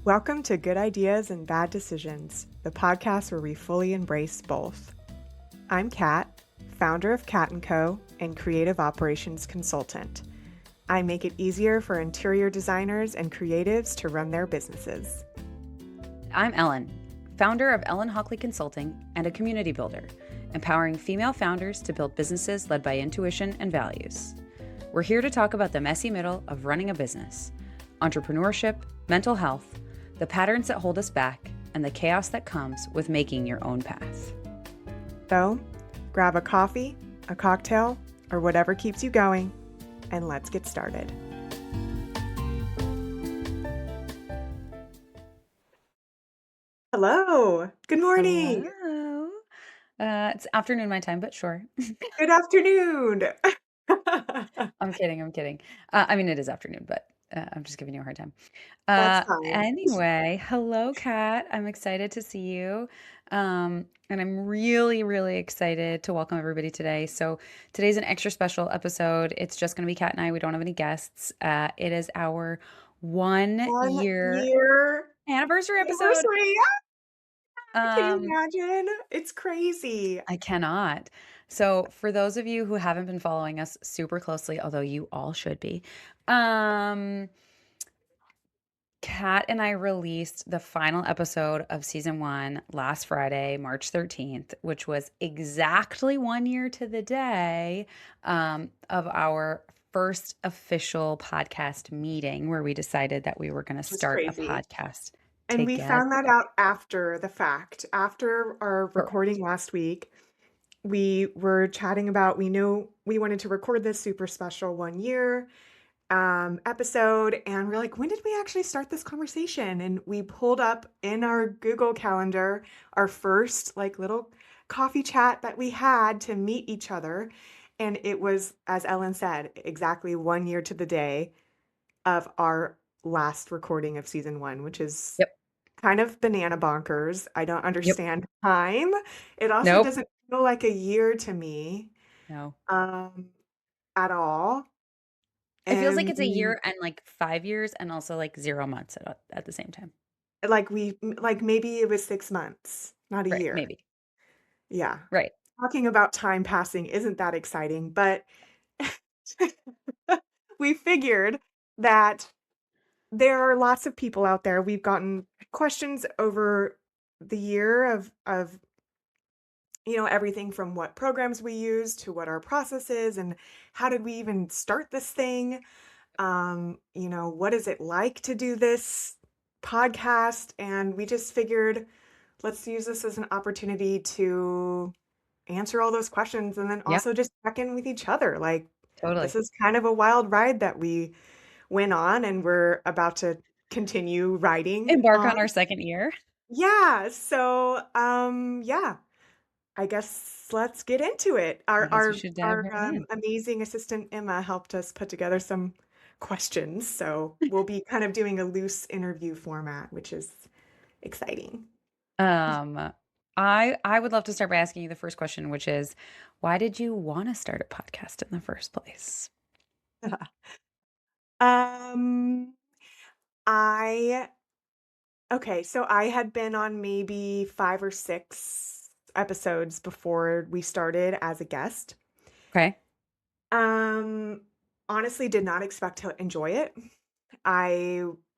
Welcome to Good Ideas and Bad Decisions, the podcast where we fully embrace both. I'm Kat, founder of Cat & Co. and creative operations consultant. I make it easier for interior designers and creatives to run their businesses. I'm Ellen, founder of Hockley Consulting and a community builder, empowering female founders to build businesses led by intuition and values. We're here to talk about the messy middle of running a business, entrepreneurship, mental health, the patterns that hold us back, and the chaos that comes with making your own path. So, grab a coffee, a cocktail, or whatever keeps you going, and let's get started. Hello. Good morning. Hello. It's afternoon my time, but sure. Good afternoon. I'm kidding. I mean, it is afternoon, but I'm just giving you a hard time. That's fine. Anyway, hello, Kat. I'm excited to see you. And I'm really, really excited to welcome everybody today. So today's an extra special episode. It's just going to be Kat and I. We don't have any guests. It is our 1 year Year anniversary episode. anniversary. Can you imagine? It's crazy. I cannot. So for those of you who haven't been following us super closely, although you all should be, Kat and I released the final episode of season 1 last Friday, March 13th, which was exactly 1 year to the day of our first official podcast meeting where we decided that we were going to start a podcast. And we found that out after the fact. After our recording last week, we were chatting about, we knew we wanted to record this super special 1 year episode, and we're like, when did we actually start this conversation? And we pulled up in our Google Calendar our first like little coffee chat that we had to meet each other. And it was, as Ellen said, exactly 1 year to the day of our last recording of season 1, which is kind of banana bonkers. I don't understand time. It also doesn't feel like a year to me. No. At all. It feels like it's a year and like 5 years and also like 0 months at the same time. Like maybe it was 6 months, not a year. Maybe. Yeah. Right. Talking about time passing isn't that exciting, but we figured that there are lots of people out there. We've gotten questions over the year of everything from what programs we use to what our process is and how did we even start this thing? What is it like to do this podcast? And we just figured, let's use this as an opportunity to answer all those questions and then also just check in with each other. Like, this is kind of a wild ride that we went on and we're about to continue riding. Embark on our second year. Yeah. So, I guess let's get into it. Our amazing assistant Emma helped us put together some questions, so we'll be kind of doing a loose interview format, which is exciting. I would love to start by asking you the first question, which is, why did you want to start a podcast in the first place? So I had been on maybe 5 or 6 episodes before we started as a guest. Okay. Honestly did not expect to enjoy it.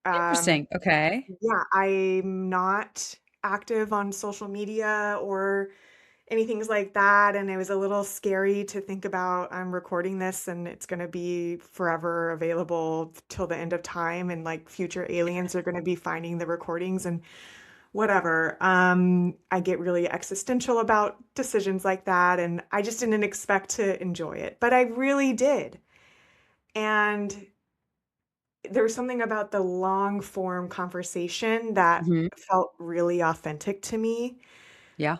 Interesting. Okay. Yeah, I'm not active on social media or anything like that, and it was a little scary to think about I'm recording this and it's going to be forever available till the end of time and like future aliens are going to be finding the recordings and whatever. I get really existential about decisions like that, and I just didn't expect to enjoy it, but I really did. And there was something about the long form conversation that felt really authentic to me. Yeah.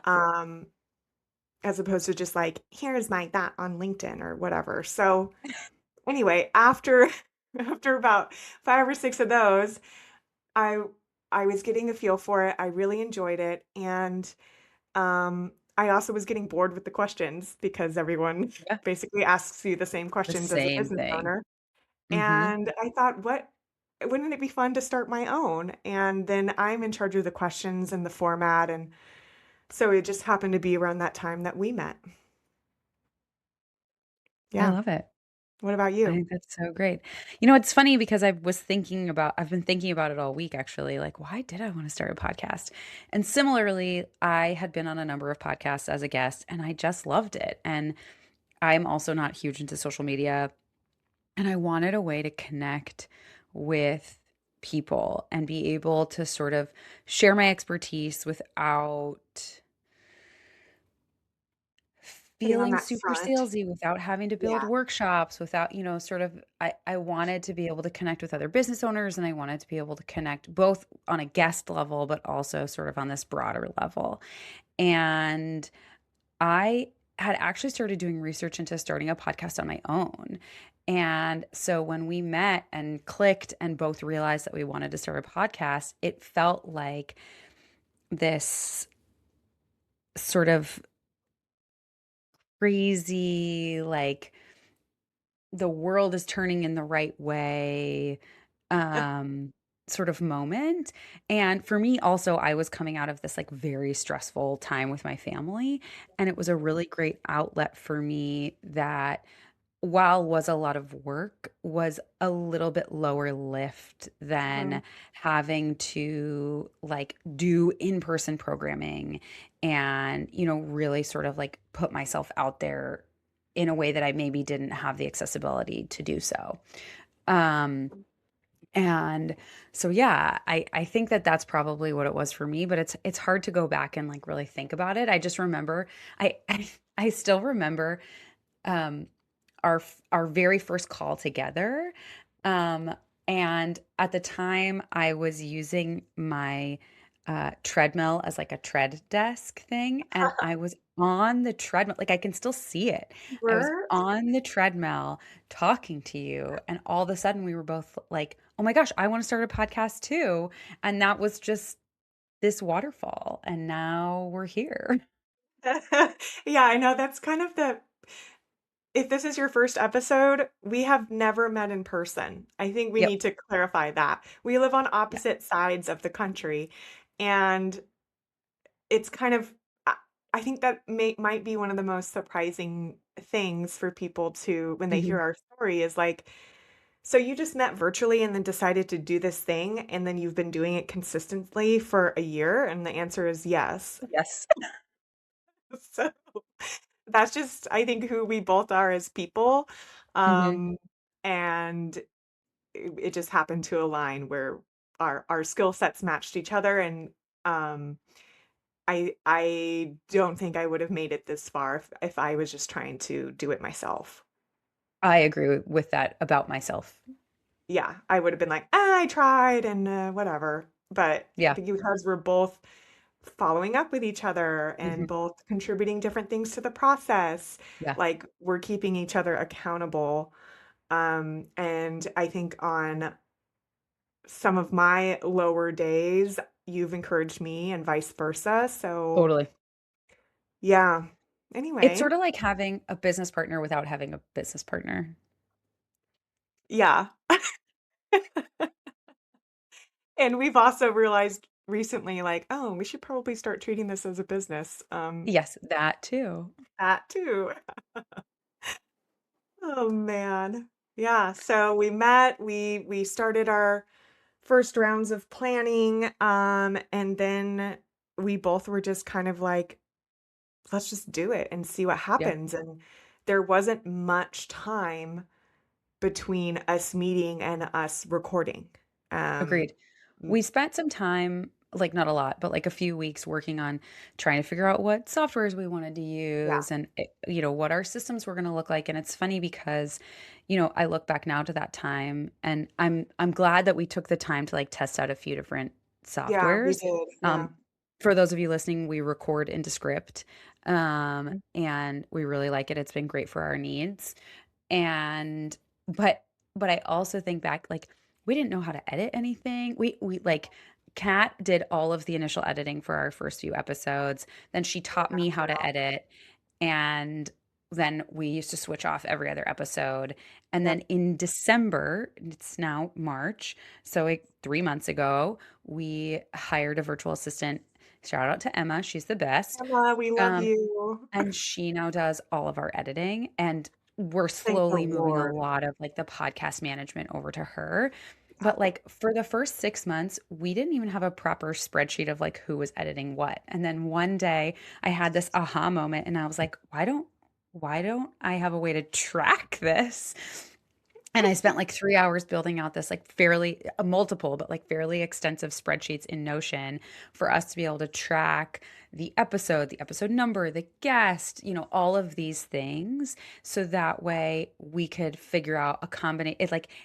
As opposed to just like, here's my that on LinkedIn or whatever. So anyway, after about 5 or 6 of those, I was getting a feel for it. I really enjoyed it. And I also was getting bored with the questions because everyone basically asks you the same questions as a business owner. And I thought, wouldn't it be fun to start my own? And then I'm in charge of the questions and the format. And so it just happened to be around that time that we met. I Yeah. love it. What about I you? think that's so great. It's funny because I've been thinking about it all week actually, like, why did I want to start a podcast? And similarly, I had been on a number of podcasts as a guest and I just loved it. And I'm also not huge into social media and I wanted a way to connect with people and be able to sort of share my expertise without Putting on feeling that super front. salesy, without having to build Yeah. workshops, without, sort of I wanted to be able to connect with other business owners and I wanted to be able to connect both on a guest level, but also sort of on this broader level. And I had actually started doing research into starting a podcast on my own. And so when we met and clicked and both realized that we wanted to start a podcast, it felt like this sort of crazy, like the world is turning in the right way, um, sort of moment. And for me also, I was coming out of this like very stressful time with my family, and it was a really great outlet for me that while was a lot of work, was a little bit lower lift Mhm. than having to like do in-person programming and, really sort of like put myself out there in a way that I maybe didn't have the accessibility to do so. Um, and so yeah, I think that that's probably what it was for me, but it's hard to go back and like really think about it. I just remember I still remember um our very first call together. Um, and at the time, I was using my treadmill as like a tread desk thing, and I was on the treadmill. Like I can still see it. I was Were on the treadmill talking to you, and all of a sudden, we were both like, "Oh my gosh, I want to start a podcast too!" And that was just this waterfall, and now we're here. Yeah, I know that's kind of the if this is your first episode, we have never met in person. I think we Yep. need to clarify that. We live on Yeah. opposite sides of the country, and it's kind of I I think that might be one of the most surprising things for people to when they hear Mhm. our story is like, "So you just met virtually and then decided to do this thing, and then you've been doing it consistently for a year?" And the answer is yes. Yes. So that's just, I think, who we both are as people, Mhm. um, and it just happened to align where our skill sets matched each other, and, um, I don't think I would have made it this far if I was just trying to do it myself. I agree with that about myself. Yeah, I would have been like, "Ah, I tried and, whatever," but Yeah. because we're both following up with each other and Mhm. both contributing different things to the process, Yeah, like, we're keeping each other accountable. And I think on some of my lower days, you've encouraged me and vice versa. So, totally. yeah. It's Anyway, sorta like having a business partner without having a business partner. yeah. And we've also realized recently, like, oh, we should probably start treating this as a business. Yes, that too. That too. Oh man. Yeah. So we met, we started our first rounds of planning, and then we both were just kind of like, let's just do it and see what Yeah, happens. And there wasn't much time between us meeting and us recording. Um, agreed. mm, We spent some time, like, not a lot, but, like, a few weeks working on trying to figure out what softwares we wanted to yeah, use and, what our systems were gonna look like, and it's funny because, I look back now to that time, and I'm glad that we took the time to, like, test out a few different yeah, we softwares. did. Yeah. Um, for those of you listening, we record into Script, and we really like it. It's been great for our needs. And but but I also think back, like, we didn't know how to edit anything. We like, Kat did all of the initial editing for our first few episodes, then she taught me how to edit, and then we used to switch off every other episode. And then Yep. in December, it's now March, so like 3 months ago, we hired a virtual assistant. Shout out to Emma, she's the best. Emma, we love Um, you. and she now does all of our editing, and we're Thank the slowly moving a Lord. lot of like the podcast management over to her. Yeah. But like for the first 6 months, we didn't even have a proper spreadsheet of like who was editing what. And then one day I had this aha moment and I was like, why don't I have a way to track this? And I spent like 3 hours building out this like fairly multiple, but like fairly extensive spreadsheets in Notion for us to be able to track the episode number, the guest, all of these things. So that way we could figure out a combination.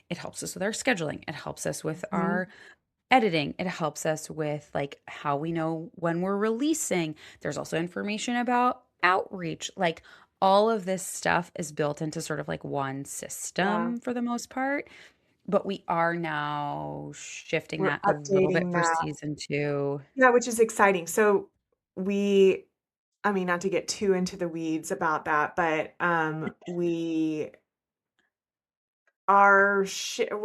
It helps us with our scheduling. It helps us with Mhm. our editing. It helps us with like how we know when we're releasing. There's also information about outreach. Like all of this stuff is built into sort of like one Yeah. system for the most part. But we are now shifting We're that a little bit updating for that. season two. Yeah, which is exciting. So we I mean, not to get too into the weeds about that, but, we are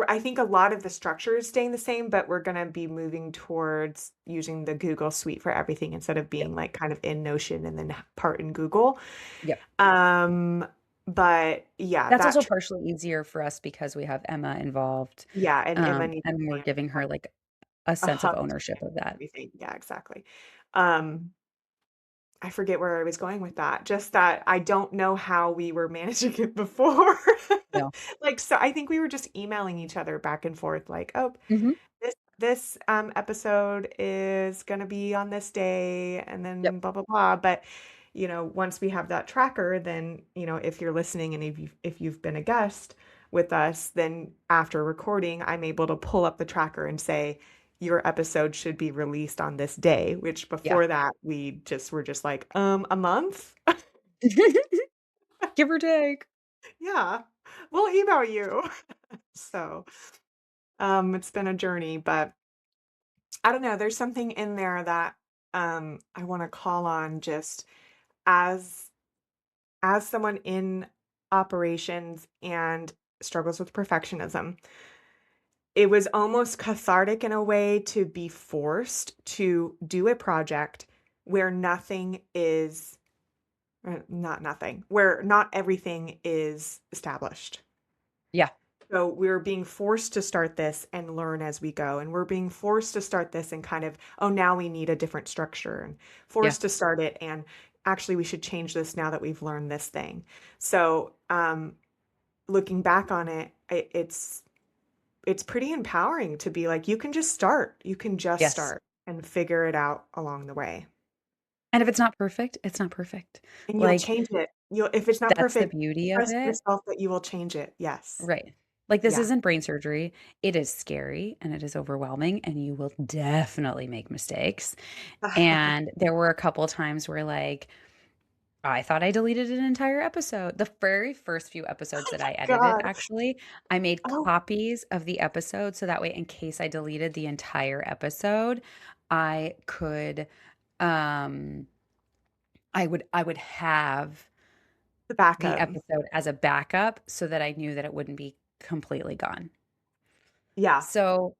I think a lot of the structure is staying the same, but we're gonna be moving towards using the Google Suite for everything instead of Yep. being, like, kind of in Notion and then part in Google. Yep. Um, but yeah, That's also partially easier for us because we have Emma involved, yeah, and Emma needs and to we're manage giving all her like a a sense of hub to ownership manage of that. everything. Yeah, exactly. Um I forget where I was going with that. Just that I don't know how we were managing it before. Yeah. Like, so I think we were just emailing each other back and forth like, "Oh, Hmm. this episode is gonna be on this day," and Yep. then blah, blah, blah, but, once we have that tracker, then, if you're listening and if you've been a guest with us, then after recording, I'm able to pull up the tracker and say, "Your episode should be released on this day," which Yeah. before that, we just were just like, a month?" Give or take. "Yeah, we'll email you." So, it's been a journey, but I don't know, there's something in there that, I wanna call on just as someone in operations and struggles with perfectionism. It was almost cathartic in a way to be forced to do a project where nothing is not nothing, where not everything is established. Yeah. So we're being forced to start this and learn as we go. And we're being forced to start this and kind of, oh, now we need a different structure and Yeah. forced to start it. And actually, we should change this now that we've learned this thing. So looking back on it, it's pretty empowering to be like, you can just start. You can just Yes. start and figure it out along the way. And if it's not perfect, it's not perfect. And you'll Like, change it. You'll if it's not that's the perfect, beauty of trust it. yourself that you will change it. Yes. Right. Like, this Yeah. isn't brain surgery. It is scary and it is overwhelming, and you will definitely make mistakes. And there were a couple times where, like, I thought I deleted an entire episode. The very first few episodes that I edited, God. actually, I made Oh, copies of the episode so that way, in case I deleted the entire episode, I could, um, I would have the the backup. episode as a backup so that I knew that it wouldn't be completely gone. Yeah. So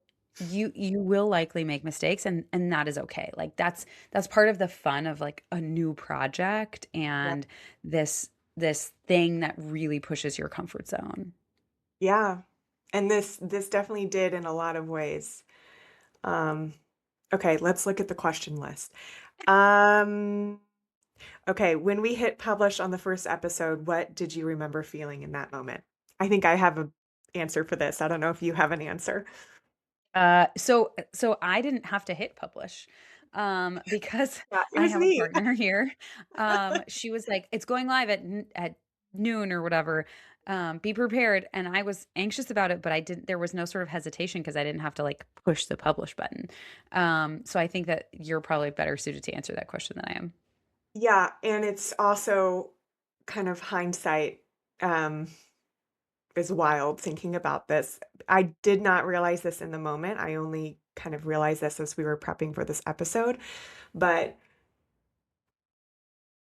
you will likely make mistakes, and that is okay. Like that's part of the fun of like a new project Yep. and this thing that really pushes your comfort zone. Yeah. And this definitely did in a lot of ways. Um, okay, let's look at the question list. Um, okay, when we hit publish on the first episode, what did you remember feeling in that moment? I think I have a answer for this. I don't know if you have an answer. So I didn't have to hit publish, because Yeah, it I was have a me. partner here. She was like, "It's going live at noon or whatever. Be prepared." And I was anxious about it, but I didn't. There was no sort of hesitation because I didn't have to like push the publish button. So I think that you're probably better suited to answer that question than I am. Yeah, and it's also kind of hindsight, um, is wild thinking about this. I did not realize this in the moment. I only kind of realized this as we were prepping for this episode, but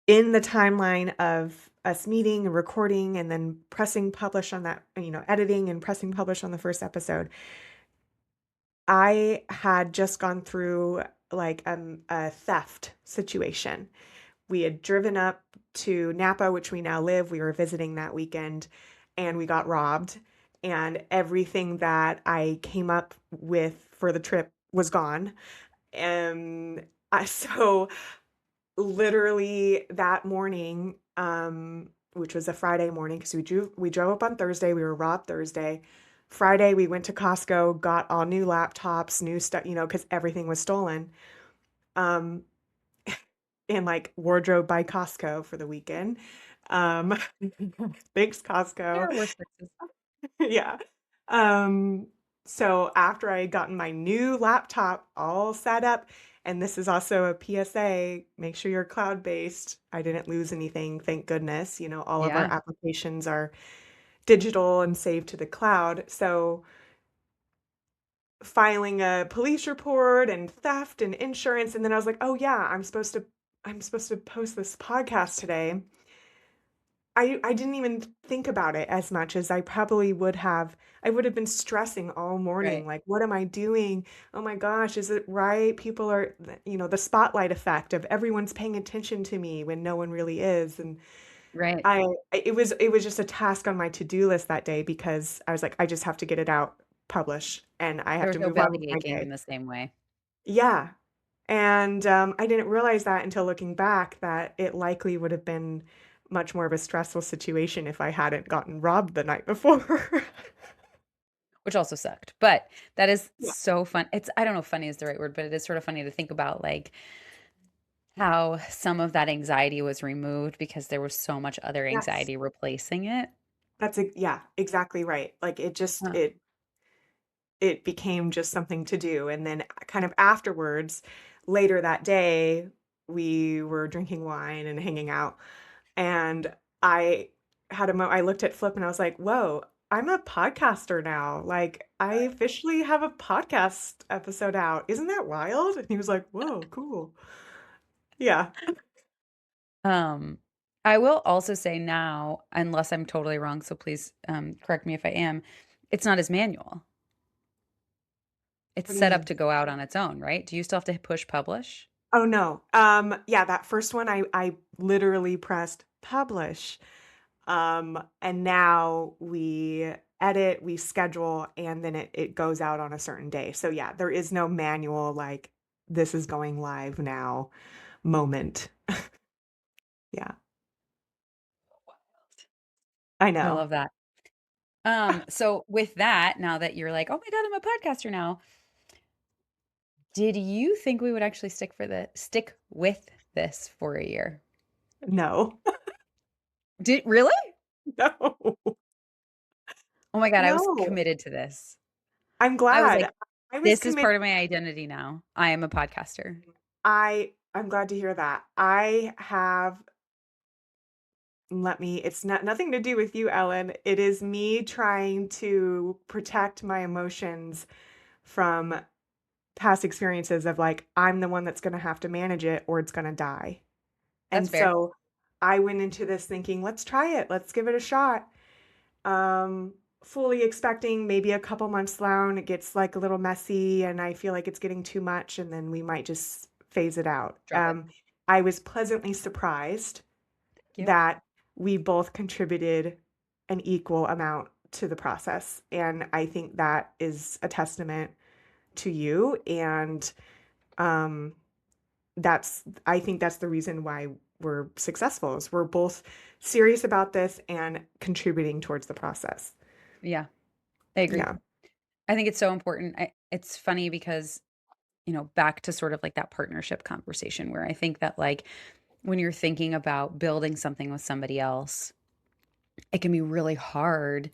in the timeline of us meeting and recording and then pressing publish on that, editing and pressing publish on the first episode, I had just gone through like a theft situation. We had driven up to Napa, which we now live. We were visiting that weekend and we got robbed. And everything that I came up with for the trip was gone. And so literally that morning, which was a Friday morning, because we drove up on Thursday, we were robbed Thursday. Friday, we went to Costco, got all new laptops, new stuff, because everything was stolen. Um, and like wardrobe by Costco for the weekend. Um, thanks, There Costco. are worse fixes. Yeah. Um, so after I had gotten my new laptop all set up, and this is also a PSA, make sure you're cloud-based. I didn't lose anything, thank goodness. All of our Yeah. applications are digital and saved to the cloud. So filing a police report and theft and insurance, and then I was like, "Oh yeah, I'm supposed to post this podcast today." I didn't even think about it as much as I probably would have. I would have been stressing all morning, Right. like, "What am I doing? Oh my gosh, is it right? People are, the spotlight effect of everyone's paying attention to me when no one really is." And Right. it was just a task on my to-do list that day because I was like, "I just have to get it out, publish, and I have There to was no move on with belly my aching day." in the same way, Yeah. And, I didn't realize that until looking back that it likely would have been much more of a stressful situation if I hadn't gotten robbed the night before. which also sucked. But that is Yeah. so fun. It's I don't know if funny is the right word, but it is sort of funny to think about like how some of that anxiety was removed because there was so much other Yes. anxiety replacing it. Yeah, exactly right. Like, it just Huh. it became just something to do, and then kind of afterwards, later that day, we were drinking wine and hanging out, and I I looked at Flip and I was like, "Whoa, I'm a podcaster now. Like, I officially have a podcast episode out. Isn't that wild?" And he was like, "Whoa, cool." Yeah. Um, I will also say now, unless I'm totally wrong, so please correct me if I am, it's not as manual. It's What do you set up mean? to go out on its own, right? Do you still have to push publish? Oh, no. Yeah, that first one, I literally pressed publish. And now we edit, we schedule, and then it goes out on a certain day. So yeah, there is no manual like this is going live now moment. Yeah, I I know. love that. So with that, now that you're like, "Oh my God, I'm a podcaster now," did you think we would actually stick with this for a year? No. Did really? No. Oh my God, I was No. committed to this. I'm I was glad. like, I was "This is committed. part of my identity now. I am a podcaster." I'm glad to hear that. I have let me it's not nothing to do with you, Ellen. It is me trying to protect my emotions from past experiences of like, I'm the one that's gonna have to manage it or it's gonna die. And That's fair. so I went into this thinking, let's try it, let's give it a shot. Um, Fully expecting maybe a couple months down, it gets like a little messy and I feel like it's getting too much, and then we might just phase it out. Drop it. I was pleasantly surprised Thank you. that we both contributed an equal amount to the process. And I think that is a testament to you. And um, I think that's the reason why we're successful is we're both serious about this and contributing towards the process. Yeah, I agree. Yeah. I think it's so important. It's funny because, back to sort of like that partnership conversation where I think that like when you're thinking about building something with somebody else, it can be really hard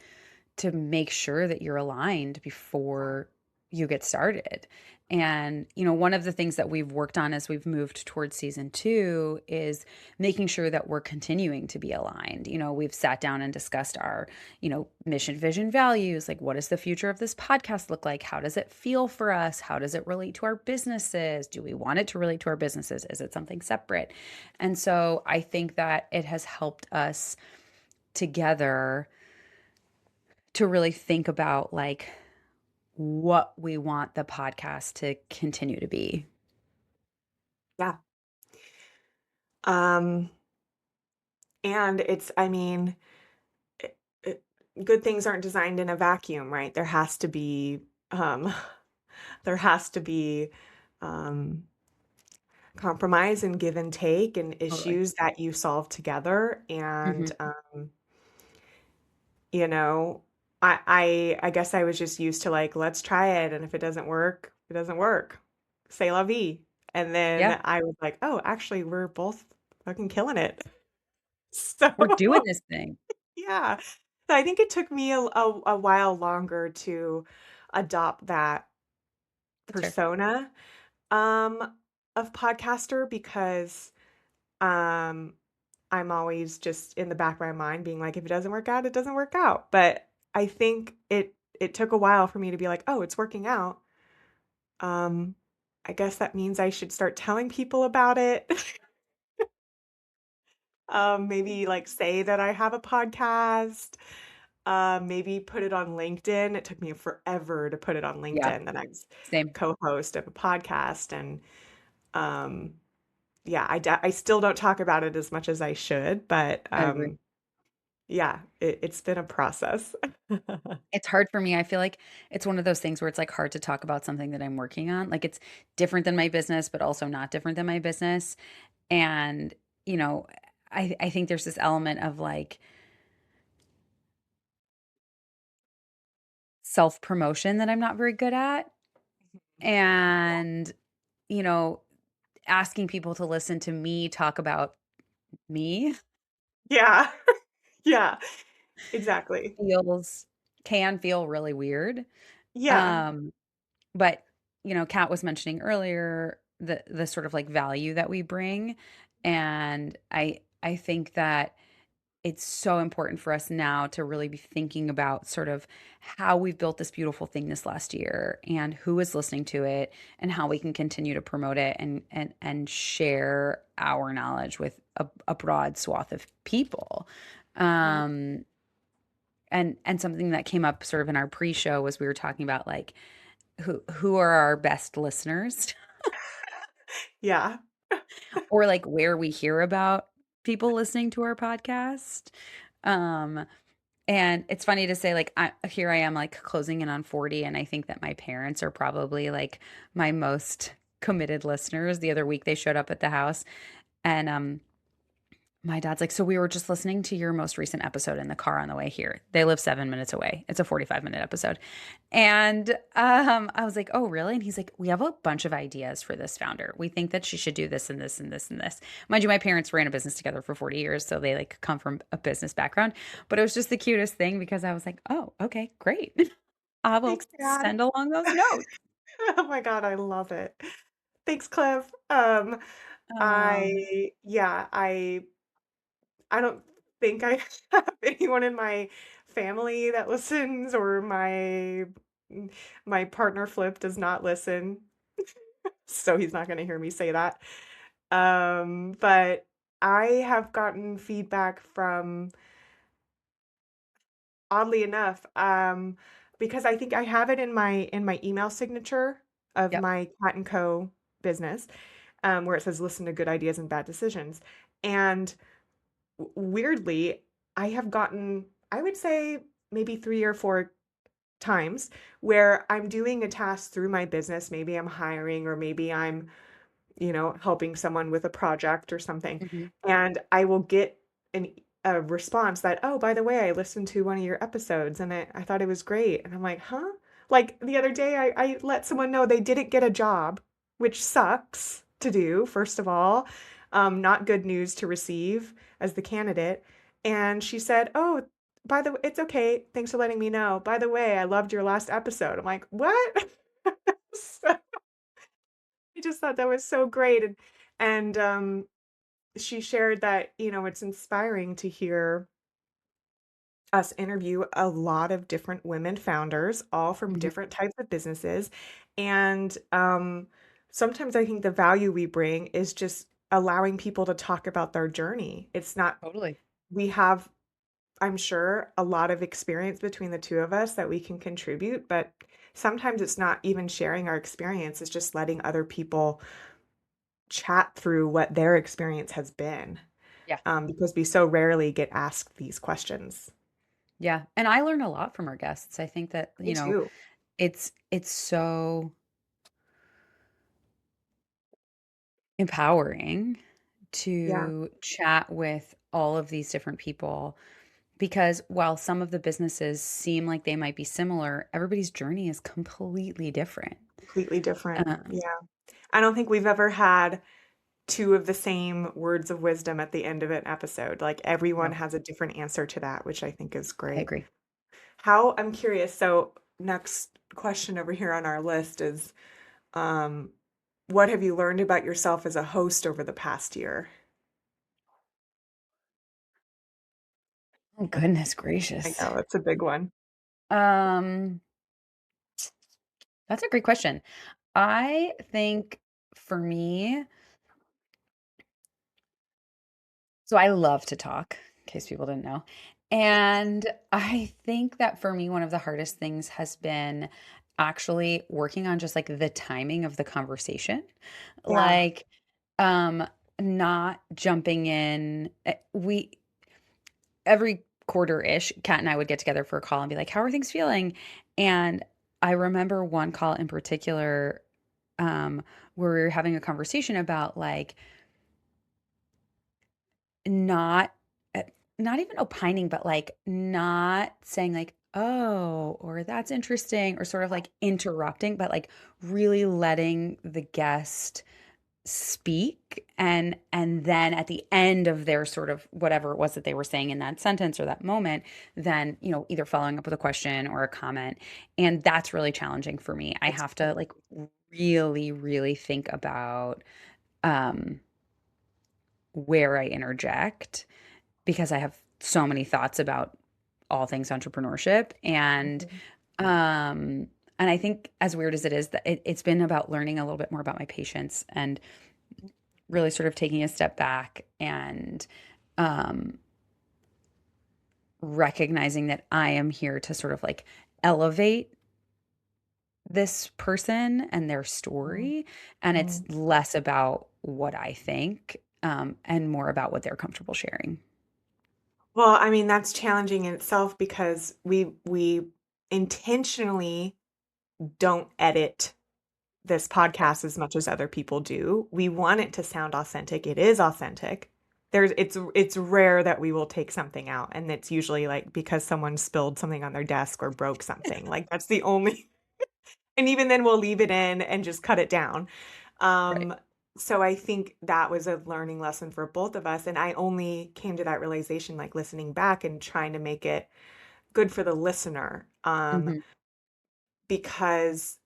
to make sure that you're aligned before. you get started. And, one of the things that we've worked on as we've moved towards season 2 is making sure that we're continuing to be aligned. We've sat down and discussed our, mission, vision, values. Like, what does the future of this podcast look like? How does it feel for us? How does it relate to our businesses? Do we want it to relate to our businesses? Is it something separate? And so I think that it has helped us together to really think about like what we want the podcast to continue to be. Yeah. Um, and I mean, it, it, good things aren't designed in a vacuum, right? Um, there has to be, um, compromise and give and take and Totally. issues that you solve together. And, Mhm. you know, I guess I was just used to like, let's try it. And if it doesn't work, it doesn't work. Say la vie. And Yeah, then I was like, oh, actually, we're both fucking killing it. So, we're doing this thing. yeah. So I think it took me a while longer to adopt that That's fair. persona um of podcaster because um I'm always just in the back of my mind being like, if it doesn't work out, it doesn't work out. But I think it took a while for me to be like, oh, it's working out. Um, I guess that means I should start telling people about it. Maybe like say that I have a podcast. Maybe put it on LinkedIn. It took me forever to put it on Yeah, LinkedIn that I was same. co-host of a podcast, and um, yeah, I still don't talk about it as much as I should, but I agree. yeah, it's been a process. It's hard for me. I feel like it's one of those things where it's, like, hard to talk about something that I'm working on. Like, it's different than my business, but also not different than my business. And, you know, I think there's this element of, like, self-promotion that I'm not very good at. And, you know, asking people to listen to me talk about me Yeah. Yeah, exactly. feels can feel really weird. Yeah. Um, but, Kat was mentioning earlier the sort of, like, value that we bring, and I think that it's so important for us now to really be thinking about sort of how we've built this beautiful thing this last year and who is listening to it and how we can continue to promote it and share our knowledge with a broad swath of people. Yeah. Um, and something that came up sort of in our pre-show was we were talking about like who are our best listeners Yeah. or like where we hear about people listening to our podcast. Um, And it's funny to say, like, here I am, like, closing in on 40, and I think that my parents are probably, like, my most committed listeners. The other week, they showed up at the house, and, my dad's like, "So we were just listening to your most recent episode in the car on the way here." They live 7 minutes away. It's a 45-minute episode. And, I was like, "Oh, really?" And he's like, "We have a bunch of ideas for this founder. We think that she should do this and this and this and this." Mind you, my parents ran a business together for 40 years, so they, like, come from a business background, but it was just the cutest thing because I was like, "Oh, okay, great. I will Thanks, Dad. send along those notes." Oh my god, I love it. Thanks, Cliff. Um, I don't think I have anyone in my family that listens or my partner Flip does not listen, so he's not gonna hear me say that. But I have gotten feedback from oddly enough, because I think I have it in my email signature of yep. my Cat& and Co. business, where it says, "Listen to good ideas and bad decisions." And weirdly, I have gotten, I would say maybe 3 or 4 times where I'm doing a task through my business. Maybe I'm hiring or maybe I'm, helping someone with a project or something. Mhm. And I will get a response that, oh, by the way, I listened to one of your episodes and I thought it was great. And I'm like, huh? Like the other day, I let someone know they didn't get a job, which sucks to do, first of all. Not good news to receive as the candidate. And she said, oh, by the way, it's okay. Thanks for letting me know. By the way, I loved your last episode. I'm like, what? So I just thought that was so great, and she shared that, it's inspiring to hear us interview a lot of different women founders, all from Mhm. different types of businesses, and sometimes I think the value we bring is just allowing people to talk about their journey. It's not Totally. we have, I'm sure, a lot of experience between the two of us that we can contribute, but sometimes it's not even sharing our experience, it's just letting other people chat through what their experience has been, Yeah. because we so rarely get asked these questions. Yeah, and I learn a lot from our guests. I think that, Me too. it's so empowering Yeah, to chat with all of these different people because while some of the businesses seem like they might be similar, everybody's journey is completely different. completely different. Um, Yeah. I don't think we've ever had 2 of the same words of wisdom at the end of an episode. Like, everyone no, has a different answer to that, which I think is I great. agree. I'm curious, so next question over here on our list is, um, what have you learned about yourself as a host over the past year? Oh, goodness I gracious. know, it's a big one. Um, that's a great question. I think for me, so I love to talk, in case people didn't know. And I think that for me, one of the hardest things has been actually working on just like the timing of the conversation. Yeah, Like, um, not jumping in. We every quarter-ish, Kat and I would get together for a call and be like, "How are things feeling?" And I remember one call in particular, where we were having a conversation about like not uh, not even opining, but, like, not saying, like, "Oh," or "That's interesting," or sort of, like, interrupting, but, like, really letting the guest speak, and then at the end of their sort of whatever it was that they were saying in that sentence or that moment, then, either following up with a question or a comment, and that's really challenging for me. I it's have to, like, really, really think about, um, where I interject because I have so many thoughts about all things entrepreneurship Mhm. um and I think as weird as it is that it's been about learning a little bit more about my patients and really sort of taking a step back and um recognizing that I am here to sort of like elevate this person and their Mhm. story and it's Mhm. less about what I think and more about what they're comfortable sharing. Well, I mean, that's challenging in itself because we intentionally don't edit this Right. podcast as much as other people do. We want it to sound authentic. It is authentic. It's rare that we will take something out, and it's usually like because someone spilled something on their desk or broke something. Like that's the only and even then we'll leave it in and just cut it down. Right. Um so I think that was a learning lesson for both of us, and I only came to that realization like listening back and trying to make it good for the listener, Mhm. because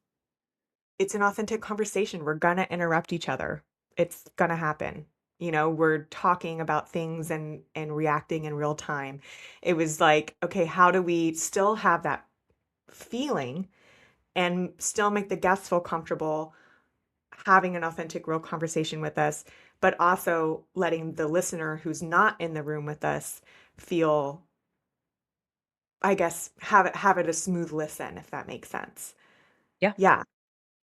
it's an authentic conversation. We're gonna interrupt each other. It's gonna happen. We're talking about things and reacting in real time. It was like, okay, how do we still have that feeling and still make the guests feel comfortable having an authentic, real conversation with us, but also letting the listener who's not in the room with us feel, I guess, have it a smooth listen, if that makes sense. Yeah. Yeah.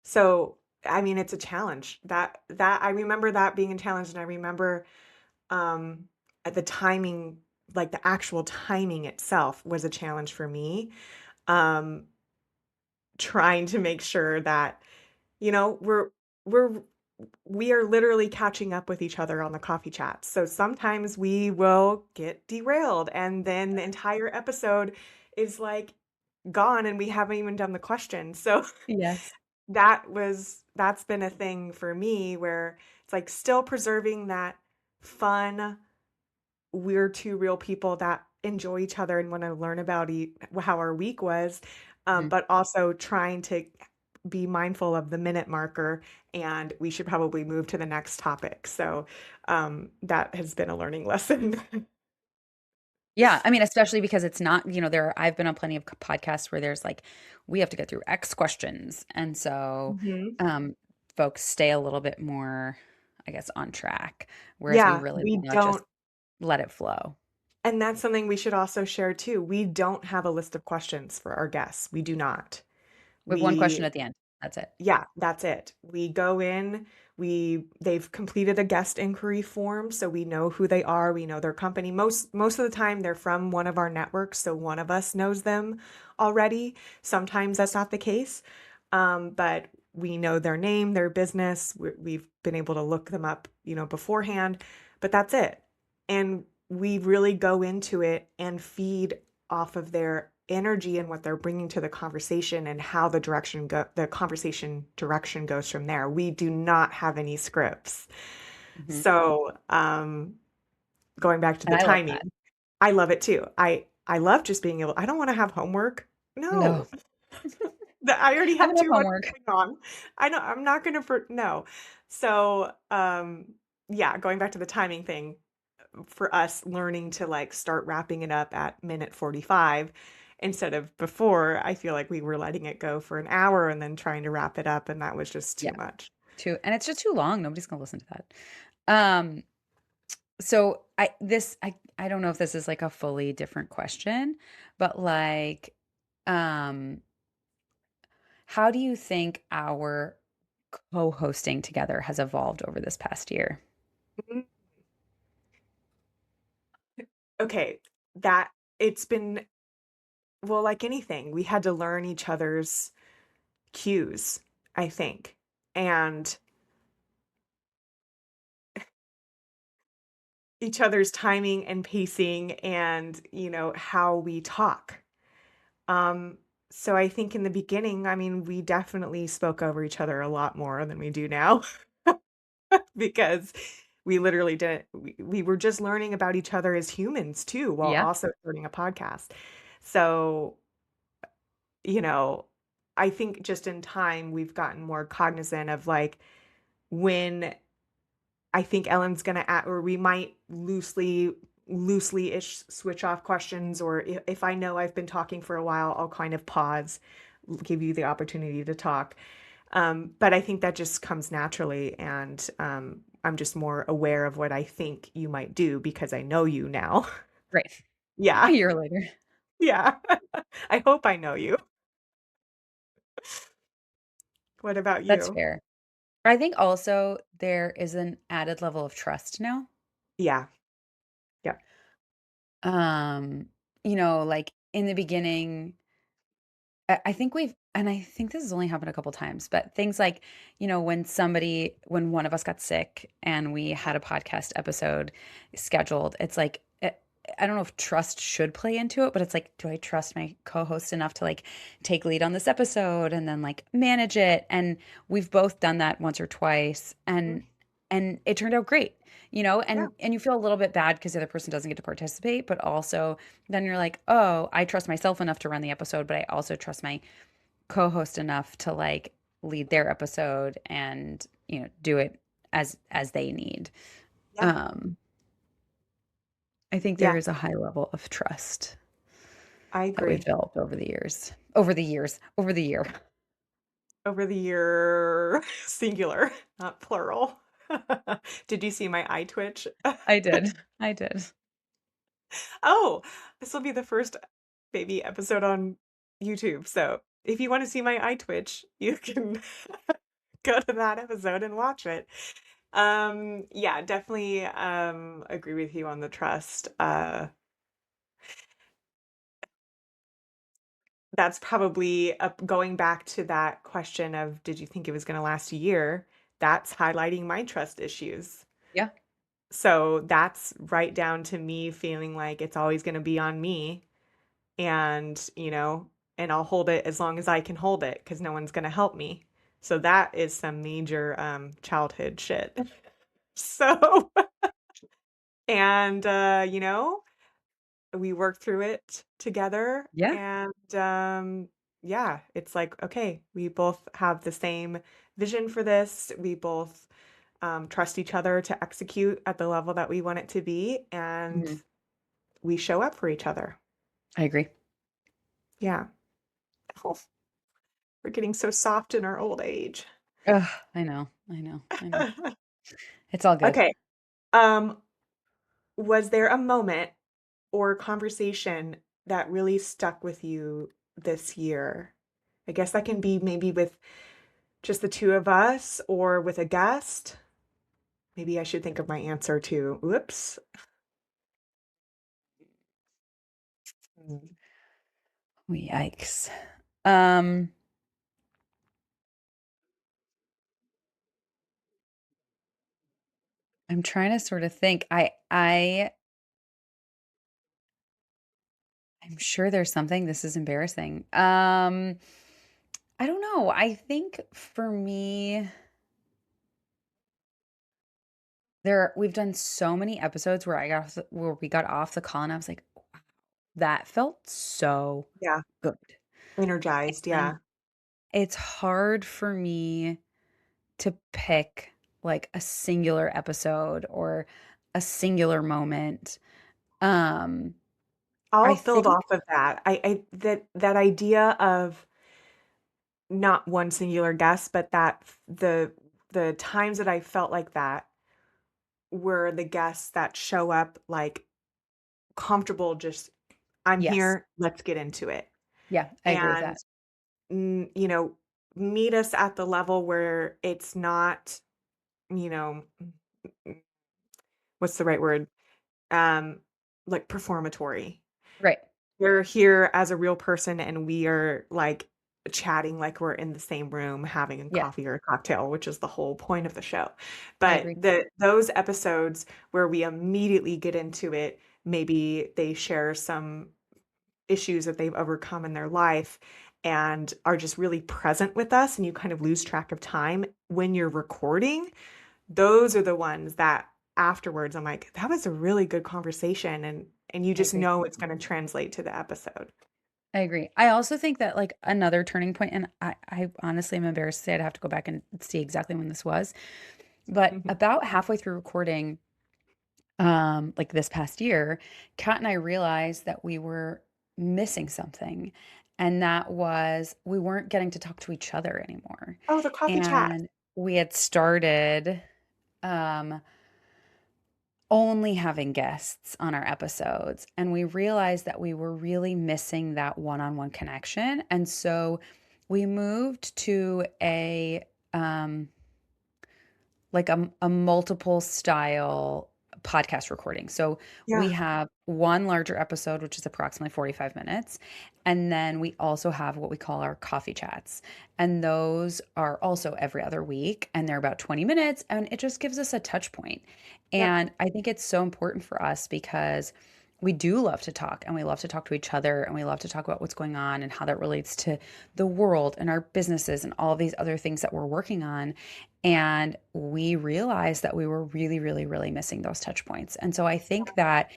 So, I mean, it's a challenge. That I remember that being a challenge, and I remember, at the timing, like, the actual timing itself was a challenge for me, um, trying to make sure that, you know, we're we are literally catching up with each other on the coffee chat. So sometimes we will get derailed, and then the entire episode is, like, gone, and we haven't even done the question. So Yes. that's been a thing for me where it's like still preserving that fun, we're 2 real people that enjoy each other and wanna learn about how our week was, Mhm. but also trying to be mindful of the minute marker, and we should probably move to the next topic. So that has been a learning lesson. Yeah, I mean, especially because it's not, I've been on plenty of podcasts where there's like, we have to get through X questions. And so Mhm. folks stay a little bit more, I guess, on track, whereas we Yeah, really we want to just don't. let it flow And that's something we should also share too. We don't have a list of questions for our guests. We do not. with one question We at the end. That's it. Yeah, that's it. We go in, they've completed a guest inquiry form, so we know who they are, we know their company. Most of the time they're from one of our networks, so one of us knows them already. Sometimes that's not the case. But we know their name, their business. We've been able to look them up, beforehand, but that's it. And we really go into it and feed off of their energy and what they're bringing to the conversation and how the conversation direction goes from there. We do not have any scripts. Mhm. So, going back to And the I love that. timing, I love it too. I love just being able, I don't want to have homework. No, No. I already I have haven't had too much homework. going on. I know I'm not gonna no. So, yeah, going back to the timing thing, for us learning to like start wrapping it up at minute 45 instead of before, I feel like we were letting it go for an hour and then trying to wrap it up, and that was just too Yeah, much. and it's just too long. Nobody's gonna listen to that. Um, so I don't know if this is like a fully different question, but like, um, how do you think our co-hosting together has evolved over this past year? Mm, okay, that it's been, well, like anything, we had to learn each other's cues, I think, and each other's timing and pacing and, how we talk. Um, so I think in the beginning, I mean, we definitely spoke over each other a lot more than we do now because we literally didn't, we were just learning about each other as humans too, while Yeah, also starting a podcast. So, you know, I think just in time, we've gotten more cognizant of like when I think Ellen's gonna or we might loosely-ish switch off questions, or if I know I've been talking for a while, I'll kind of pause, give you the opportunity to talk. But I think that just comes naturally, and I'm just more aware of what I think you might do because I know you now. great. A Yeah, year later. yeah. I hope I know you. What about That's you? fair. I think also there is an added level of trust now. Yeah, yeah. Um, like in the beginning, I think I think this has only happened a couple times, but things like, when one of us got sick and we had a podcast episode scheduled, it's like, I don't know if trust should play into it, but it's like, do I trust my co-host enough to like take lead on this episode and then like manage it? And we've both done that once or twice, Mhm. and it turned out great. Yeah, And you feel a little bit bad because the other person doesn't get to participate, but also then you're like, oh, I trust myself enough to run the episode, but I also trust my co-host enough to like lead their episode and, do it as they need. yeah, Um, I think there yeah. is a high level of trust I that we've agree. developed over the years. Over the years, over the year. Over the year, singular, not plural. Did you see my eye twitch? I did. I did. Oh, this will be the first baby episode on YouTube. So if you want to see my eye twitch, you can go to that episode and watch it. Yeah, definitely agree with you on the trust. That's probably going back to that question of did you think it was going to last a year? That's highlighting my trust issues. Yeah. So that's right down to me feeling like it's always going to be on me, and, and I'll hold it as long as I can hold it because no one's going to help me. So that is some major childhood shit. So, and we worked through it together, Yeah. and yeah, it's like, okay, we both have the same vision for this. We both trust each other to execute at the level that we want it to be, and Mhm. we show up for each other. I agree. Yeah. Oh, we're getting so soft in our old age. Ugh, I know, I know, I know. It's all good. Okay. Um, was there a moment or conversation that really stuck with you this year? I guess that can be maybe with just the two of us or with a guest. Maybe I should think of my answer too. Whoops. Mm. Yikes. Um, I'm trying to sort of think. I'm sure there's something. This is embarrassing. I don't know. I think for me, we've done so many episodes where where we got off the call and I was like, wow, that felt so Yeah, good. energized. And Yeah. it's hard for me to pick like a singular episode or a singular moment. Um, I I'll build think, off of that. I that idea of not one singular guest, but that the times that I felt like that were the guests that show up like comfortable, just I'm yes. here, let's get into it. Yeah, I agree with And that. you know, meet us at the level where it's not, you know, what's the right word? Um, like performatory. Right. We're here as a real person and we are like chatting like we're in the same room having a Yeah, coffee or a cocktail, which is the whole point of the show. I But agree. those episodes where we immediately get into it, maybe they share some issues that they've overcome in their life and are just really present with us and you kind of lose track of time when you're recording. Those are the ones that afterwards I'm like, that was a really good conversation and you I just agree. know it's going to translate to the episode. I agree. I also think that like another turning point, and I honestly am embarrassed to say I'd have to go back and see exactly when this was, but Mhm. about halfway through recording, like this past year, Kat and I realized that we were missing something, and that was we weren't getting to talk to each other anymore. Oh, the coffee chat. And we had started um only having guests on our episodes, and we realized that we were really missing that one-on-one connection. And so we moved to a um like a multiple style podcast recording. So we Yeah. have one larger episode, which is approximately 45 minutes. And then we also have what we call our coffee chats. And those are also every other week. And they're about 20 minutes. And it just gives us a touch point. Yep. And I think it's so important for us because we do love to talk and we love to talk to each other and we love to talk about what's going on and how that relates to the world and our businesses and all of these other things that we're working on. And we realized that we were really, really, really missing those touch points. And so I think that,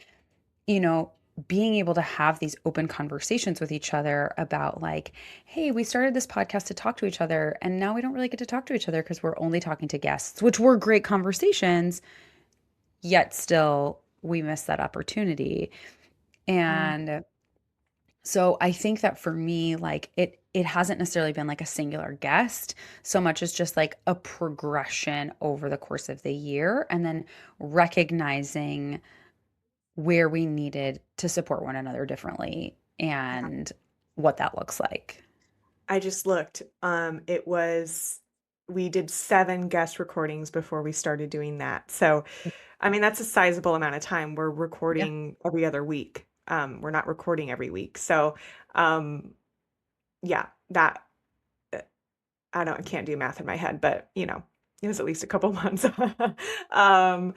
you know, being able to have these open conversations with each other about, like, hey, we started this podcast to talk to each other, and now we don't really get to talk to each other because we're only talking to guests, which were great conversations, yet still we miss that opportunity. Mm, And so I think that for me, like it hasn't necessarily been like a singular guest so much as just like a progression over the course of the year and then recognizing where we needed to support one another differently yeah. and what that looks like. I just looked. It was we did 7 guest recordings before we started doing that. So, I mean, that's a sizable amount of time. We're Yeah. recording every other week. We're not recording every week. So, um, yeah, that I can't do math in my head, but it was at least a couple months. Um,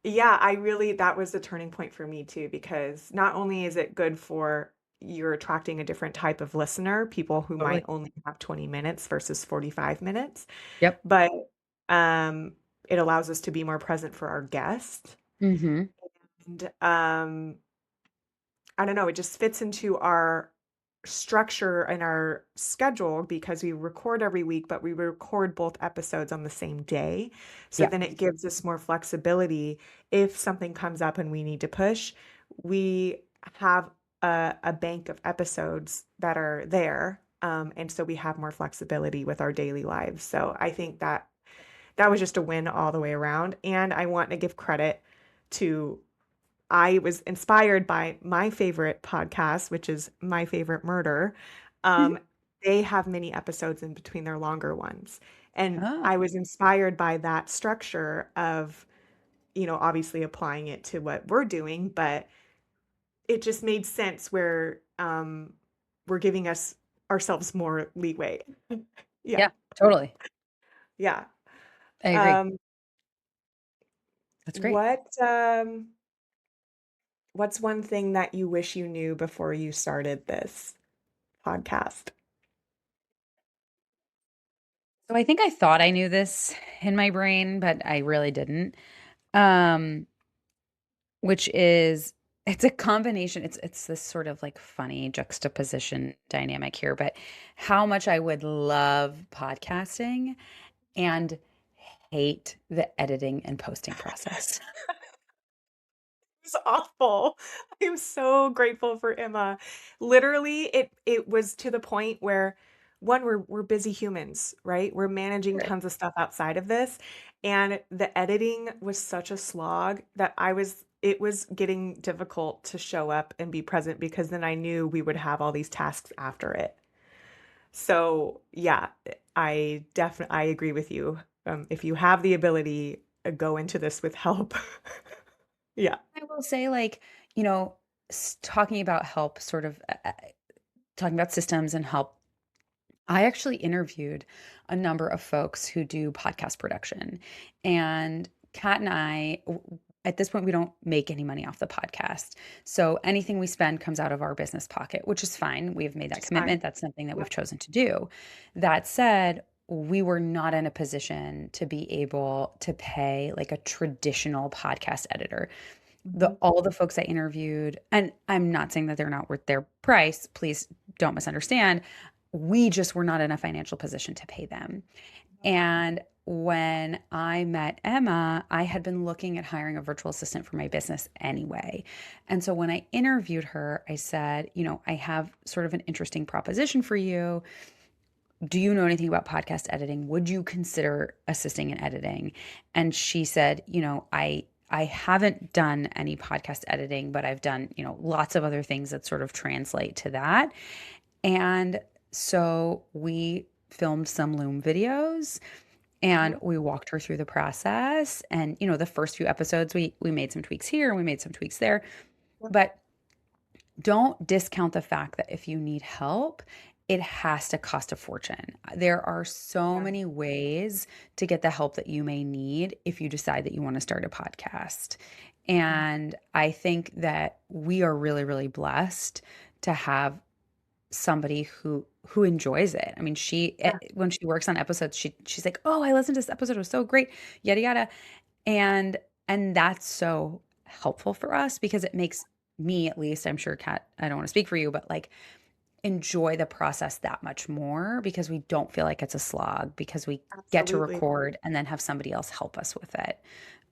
yeah, I really that was the turning point for me too, because not only is it good for you're attracting a different type of listener, people who might Totally. only have 20 minutes versus 45 minutes, Yep. but um, it allows us to be more present for our guests. Mhm. And I don't know, it just fits into our structure in our schedule because we record every week, but we record both episodes on the same day. So Yeah. then it gives us more flexibility. If something comes up and we need to push, we have a bank of episodes that are there. And so we have more flexibility with our daily lives. So I think that that was just a win all the way around. And I want to give credit to I was inspired by my favorite podcast, which is My Favorite Murder. Mhm. Um, they have many episodes in between their longer ones. And Oh, I was inspired by that structure of, obviously applying it to what we're doing, but it just made sense where we're giving us ourselves more leeway. Yeah. yeah, totally. Yeah. I agree. Um, That's great. what what's one thing that you wish you knew before you started this podcast? So I think I thought I knew this in my brain, but I really didn't. Um, which is it's a combination. It's this sort of like funny juxtaposition dynamic here, but how much I would love podcasting and hate the editing and posting process. It's awful. I'm so grateful for Emma. Literally, it was to the point where one, we're busy humans, right? We're managing Right. tons of stuff outside of this, and the editing was such a slog that it was getting difficult to show up and be present because then I knew we would have all these tasks after it. So, yeah, I agree with you. If you have the ability, go into this with help. Yeah. I will say, like, you know, talking about help, sort of talking about systems and help. I actually interviewed a number of folks who do podcast production. And Kat and at this point, we don't make any money off the podcast. So anything we spend comes out of our business pocket, which is fine. We've made Which that is fine. commitment. That's something that we've Yep. chosen to do. That said, we were not in a position to be able to pay like a traditional the editor. The Mhm. all the folks I interviewed, and I'm not saying that they're not worth their price, please don't misunderstand. We just were not in a financial position to pay them. And when I met Emma, I had been looking at hiring a virtual assistant for my business anyway. And so when I interviewed her, I said, I have sort of an interesting proposition for you. Do you know anything about podcast editing? Would you consider assisting in editing? And she said, I haven't done any podcast editing, but I've done, lots of other things that sort of translate to that. And so we filmed some Loom videos and Mhm. we walked her through the process. And, the first few episodes, we made some tweaks here and we made some tweaks there. Yep. But don't discount the fact that if you need help, it has to cost a fortune. There are so Yeah, many ways to get the help that you may need if you decide that you want to start a podcast. yeah, And I think that we are really, really blessed to have somebody who enjoys it. I mean, yeah, when she works on episodes, she's like, "Oh, I listened to this episode, it was so great." Yada yada. And that's so helpful for us because it makes me, at least, I'm sure Kat, I don't want to speak for you, but like enjoy the process that much more because we don't feel like it's a slog because we get to absolutely. record and then have somebody else help us with it.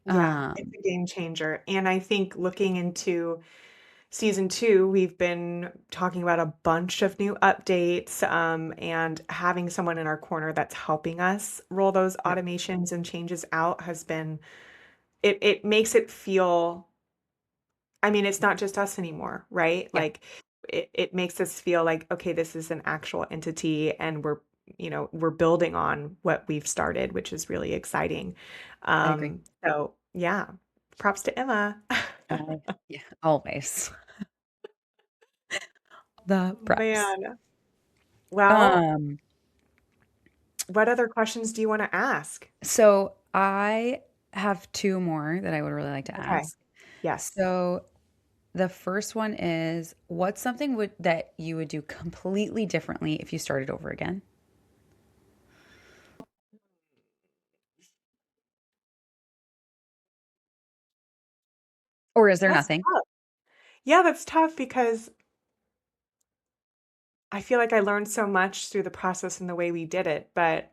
Yeah, it's Um, a game changer, and I think looking into season 2, we've been talking about a bunch of new updates, and having someone in our corner that's helping us roll those yeah, automations and changes out has been it makes it feel I mean, it's not just us anymore, right? yeah, Like it makes us feel like, okay, this is an actual entity and we're building on what we've started, which is really exciting. I agree. So yeah, props to Emma. Yeah, always the props. Man. Well, Um, what other questions do you want to ask? so I have two more that I would really like to Okay. ask. Yes. So the first one is what's something that you would do completely differently if you started over again? Or is there That's nothing? tough. Yeah, that's tough because I feel like I learned so much through the process and the way we did it, but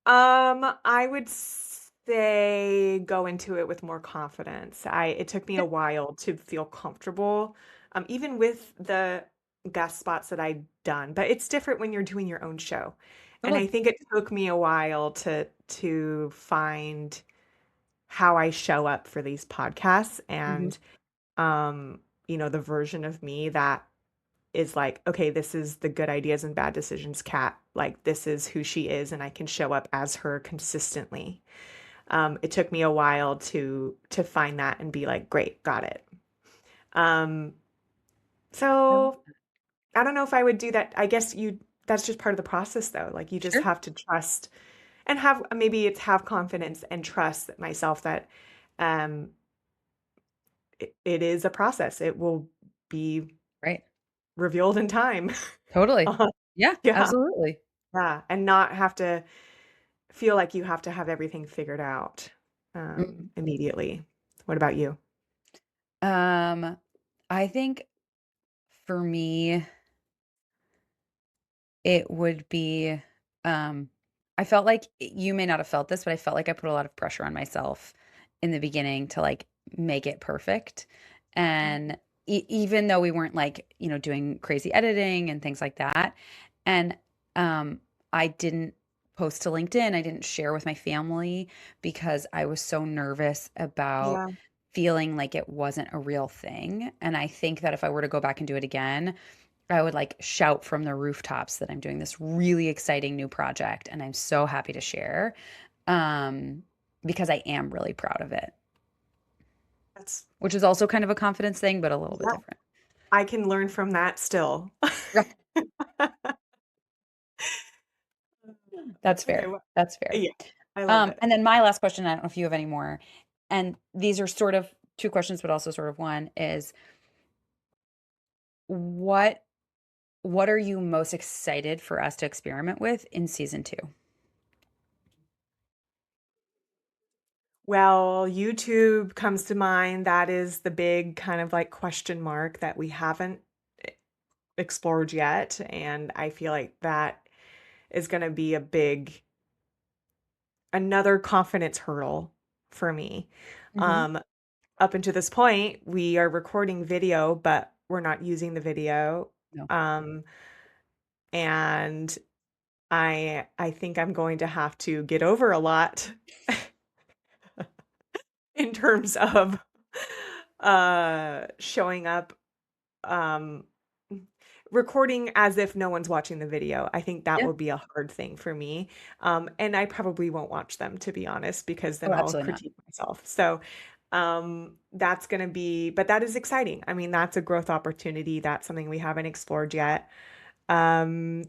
I would say go into it with more confidence. It took me a Yeah, while to feel comfortable, even with the guest spots that I'd done, but it's different when you're doing your own show. And I totally. think it took me a while to find how I show up for these podcasts Hmm. and the version of me that is like, okay, this is the good ideas and bad decisions cat. Like this is who she is, and I can show up as her consistently. It took me a while to find that and be like, great, got it. Um, I love so that. I don't know if I would do that. I guess that's just part of the process though. Like you just Sure. have to trust and have maybe it's have confidence and trust myself that um it is a process. It will be Right. revealed in time. Totally. Uh, Yeah, yeah. absolutely. Yeah. And not have to feel like you have to have everything figured out Mhm. immediately. What about you? Um, I think for me, it would be, um, I felt like you may not have felt this, but I felt like I put a lot of pressure on myself in the beginning to like make it perfect. Mm. And even though we weren't like, doing crazy editing and things like that. And um, I didn't post to LinkedIn, I didn't share with my family because I was so nervous about Yeah. feeling like it wasn't a real thing. And I think that if I were to go back and do it again, I would like shout from the rooftops that I'm doing this really exciting new project and I'm so happy to share um, because I am really proud of it, That's which is also kind of a confidence thing, but a little bit yeah. different. I can learn from that still. Right. That's Okay. fair. That's fair. Yeah. I love it. And then my last question, I don't know if you have any more, and these are sort of two questions, but also sort of one is what what are you most excited for us to experiment with in season two? Well, YouTube comes to mind. That is the big kind of like question mark that we haven't e- explored yet. And I feel like that is going to be another confidence hurdle for me. Hmm. Um, Up until this point, we are recording video, but we're not using the video. No. Um, and I think I'm going to have to get over a lot in terms of showing up um recording as if no one's watching the video. I think that Yeah. will be a hard thing for me. And I probably won't watch them to be honest, because then Oh, I'll absolutely not. critique myself. So that's going to be, but that is exciting. I mean, that's a growth opportunity. That's something we haven't explored yet. And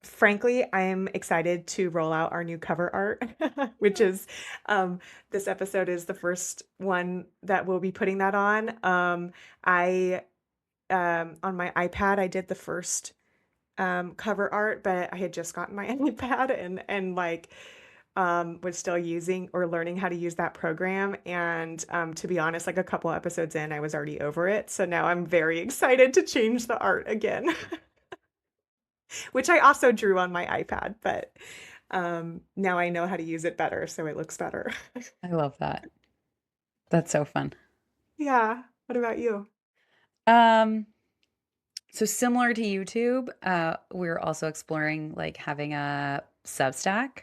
frankly, I'm excited to roll out our new cover art, which is um, this episode is the first one that we'll be putting that on. I On my iPad, I did the first cover art, but I had just gotten my iPad and like was still using or learning how to use that program. And to be honest, like a couple episodes in, I was already over it. So now I'm very excited to change the art again. Which I also drew on my iPad, but now I know how to use it better, so it looks better. I love that. That's so fun. Yeah. What about you? Um, so similar to YouTube, we're also exploring like having a Substack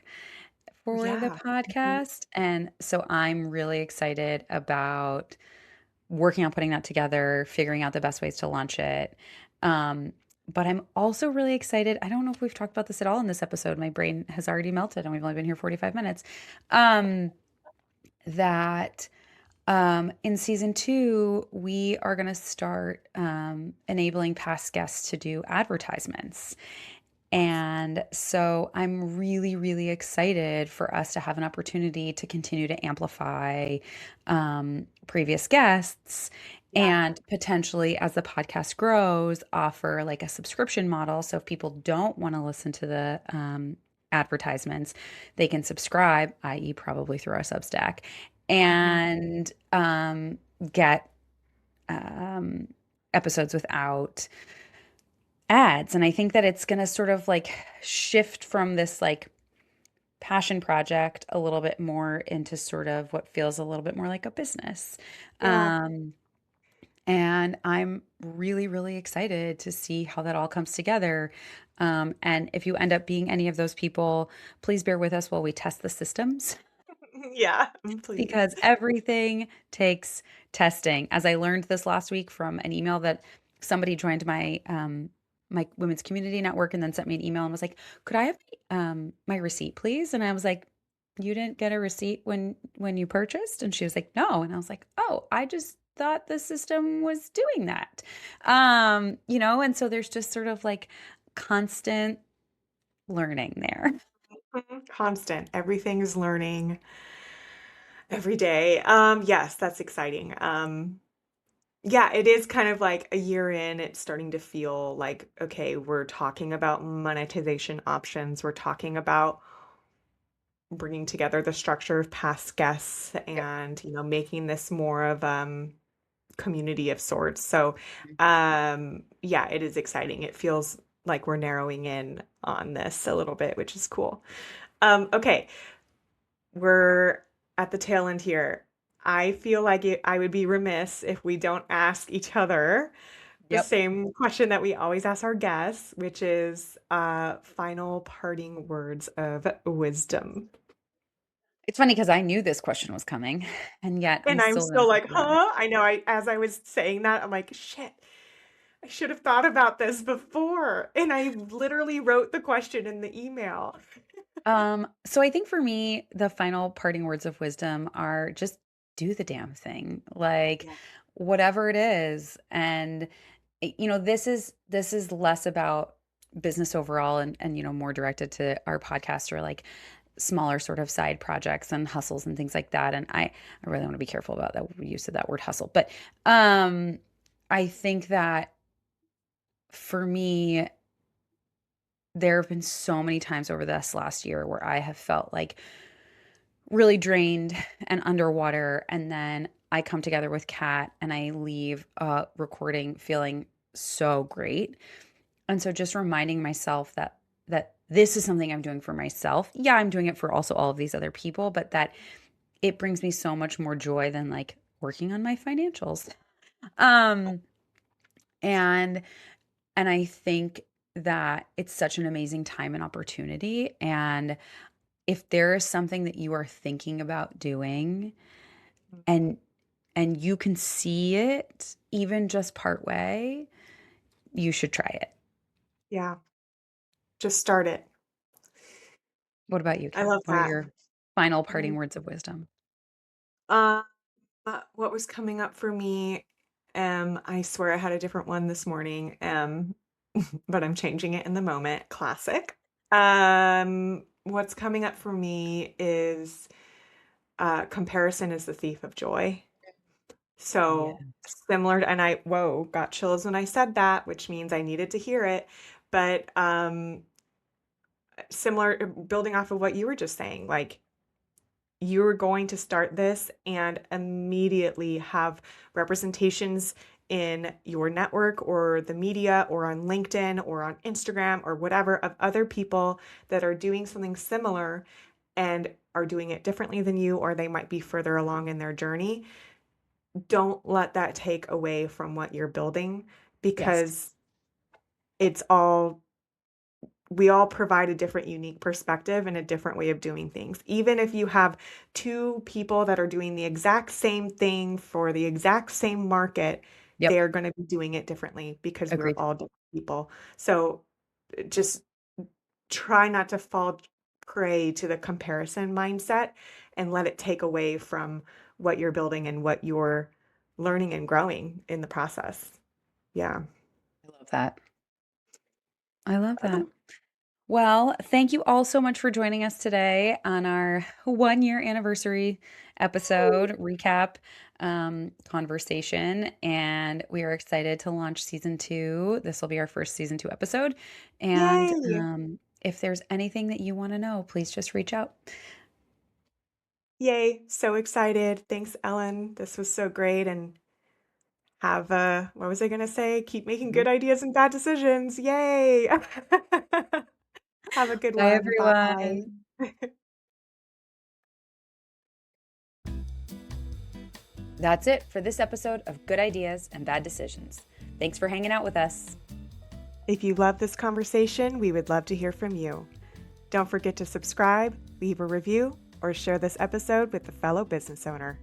Oh, for the yeah. Mhm. podcast. And so I'm really excited about working on putting that together, figuring out the best ways to launch it. Um, but I'm also really excited. I don't know if we've talked about this at all in this episode. My brain has already melted and we've only been here 45 minutes. Um, that in season two, we are going to start enabling past guests to do advertisements. And so I'm really, really excited for us to have an opportunity to continue to amplify previous guests Yeah. and potentially, as the podcast grows, offer like a subscription model. So if people don't want to listen to the advertisements, they can subscribe, i.e., probably through our Substack, Mhm. and get um, episodes without ads. And I think that it's going to sort of like shift from this like passion project a little bit more into sort of what feels a little bit more like a business. Yeah. Um, and I'm really, really excited to see how that all comes together. And if you end up being any of those people, please bear with us while we test the systems Yeah, please. because everything takes testing. As I learned this last week from an email that somebody joined my women's community network and then sent me an email and was like, "Could I have my receipt, please?" And I was like, "You didn't get a receipt when you purchased?" And she was like, "No." And I was like, "Oh, I just thought the system was doing that." And so there's just sort of like constant learning there. Mhm. Constant. Everything is learning every day. Yes, that's exciting. Yeah, it is kind of like a year in, it's starting to feel like, okay, we're talking about monetization options. We're talking about bringing together the structure of past guests Yep. and, making this more of community of sorts. So, yeah, it is exciting. It feels like we're narrowing in on this a little bit, which is cool. Okay, we're at the tail end here. I feel like I would be remiss if we don't ask each other the Yep. same question that we always ask our guests, which is final parting words of wisdom. It's funny because I knew this question was coming, and yet I And I'm still still didn't think like, about it. huh? I know as I was saying that, I'm like, shit, I should have thought about this before. And I literally wrote the question in the email. So I think for me, the final parting words of wisdom are just do the damn thing. Like Yeah. whatever it is. And this is less about business overall and more directed to our podcast or like smaller sort of side projects and hustles and things like that. And I really want to be careful about that use of that word hustle. But I think that for me, there have been so many times over this last year where I have felt like really drained and underwater. And then I come together with Kat and I leave a recording feeling so great. And so just reminding myself that this is something I'm doing for myself. Yeah, I'm doing it for also all of these other people, but that it brings me so much more joy than like working on my financials. Um and and I think that it's such an amazing time and opportunity, and if there is something that you are thinking about doing and you can see it even just part way, you should try it. Yeah. Just start it. What about you, I Kat? love What are that. your final parting Mm. words of wisdom? Uh, what was coming up for me? I swear I had a different one this morning. But I'm changing it in the moment. Classic. What's coming up for me is comparison is the thief of joy. Yeah. So similar to, and whoa, got chills when I said that, which means I needed to hear it. But similar, building off of what you were just saying, like you're going to start this and immediately have representations in your network or the media or on LinkedIn or on Instagram or whatever of other people that are doing something similar and are doing it differently than you, or they might be further along in their journey. Don't let that take away from what you're building Yes. because it's all we all provide a different unique perspective and a different way of doing things. Even if you have two people that are doing the exact same thing for the exact same market, Yep. they're going to be doing it differently because we're Agreed. all different people. So just try not to fall prey to the comparison mindset and let it take away from what you're building and what you're learning and growing in the process. Yeah. I love that. I love that. Well, thank you all so much for joining us today on our 1 year anniversary episode recap conversation. And we are excited to launch season two. This will be our first season two episode. And Yay. if there's anything that you want to know, please just reach out. Yay. So excited. Thanks, Ellen. This was so great. And what was I gonna say? Keep making Mhm. good ideas and bad decisions. Yay. Have a good Bye, one. Bye. everyone. That's it for this episode of Good Ideas and Bad Decisions. Thanks for hanging out with us. If you love this conversation, we would love to hear from you. Don't forget to subscribe, leave a review, or share this episode with a fellow business owner.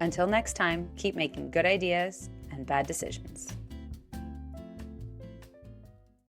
Until next time, keep making good ideas and bad decisions.